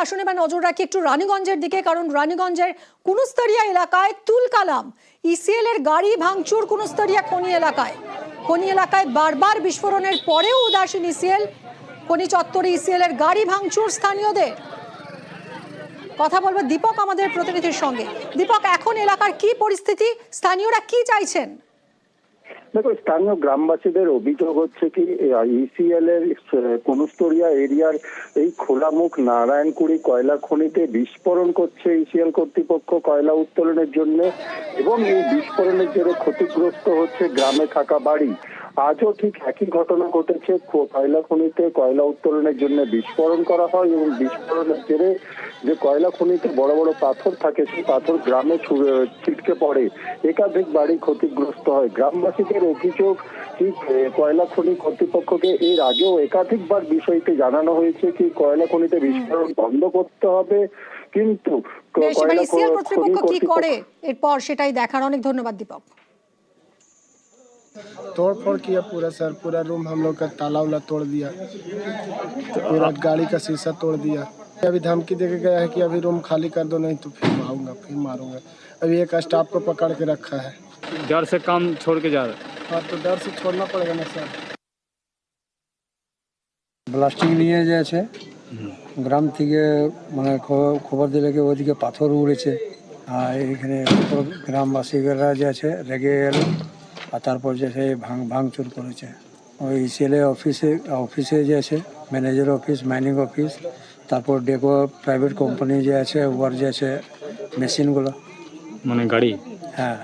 আসুন এবার নজর রাখি একটু রানীগঞ্জের দিকে, কারণ রানীগঞ্জের কুনুস্তরিয়া এলাকায় তুলকালাম ইসিএল এর গাড়ি ভাঙচুর কুনুস্তরিয়া খনি এলাকায় বারবার বিস্ফোরণের পরেও উদাসীন ইসিএল। খনি চত্বরে ইসিএল এর গাড়ি ভাঙচুর স্থানীয়দের। কথা বলবো দীপক আমাদের প্রতিনিধির সঙ্গে। দীপক, এখন এলাকার কি পরিস্থিতি, স্থানীয়রা কি চাইছেন? দেখো, স্থানীয় গ্রামবাসীদের অভিযোগ হচ্ছে কি ইসিএল এর কুনুস্তরিয়া এরিয়ার এই খোলামুখ নারায়ণকুড়ি কয়লা খনিতে বিস্ফোরণ করছে ইসিএল কর্তৃপক্ষ কয়লা উত্তোলনের জন্য, এবং এই বিস্ফোরণের জেরে ক্ষতিগ্রস্ত হচ্ছে গ্রামে থাকা বাড়ি। আজও ঠিক একই ঘটনা ঘটেছে, কয়লা খনিতে কয়লা উত্তোলনের জন্য বিস্ফোরণ করা হয় এবং বিস্ফোরণের জেরে যে কয়লা খনিতে বড় বড় পাথর থাকে সেই পাথর গ্রামে ছিটকে পড়ে, একাধিক বাড়ি ক্ষতিগ্রস্ত হয়। গ্রামবাসীদের অভিযোগ কি কয়লা খনি কর্তৃপক্ষকে এর আগেও একাধিকবার বিষয়টি জানানো হয়েছে কি কয়লা খনিতে বিস্ফোরণ বন্ধ করতে হবে, কিন্তু ইসিএল কর্তৃপক্ষ কি করে এরপর সেটাই দেখার। অনেক ধন্যবাদ দীপক। तोड़ फोड़ किया पूरा सर, पूरा रूम हम लोग का ताला उला तोड़ दिया, तो पूरा गाड़ी का शीशा तोड़ दिया। अभी धमकी दे के गया है कि अभी रूम खाली कर दो, नहीं तो फिर आऊँगा, फिर मारूंगा। अभी एक स्टाफ को पकड़ के रखा है। डर से काम छोड़ के जा रहे? हाँ, तो डर से छोड़ना पड़ेगा ना सर। ব্লাস্টিং নিয়ে যাচ্ছে গ্রাম থেকে, মানে খবর দিলে কি ওইদিকে পাথর উড়েছে, আর এখানে গ্রামবাসীরা যে আছে রেগে গেল, আর তারপর যে ভাঙচুর করেছে। ওই ছেলে অফিসে যে আছে ম্যানেজার অফিস, মাইনিং অফিস, তারপর ডেকো প্রাইভেট কোম্পানি যে আছে ওর যে আছে মেশিনগুলো, মানে গাড়ি, হ্যাঁ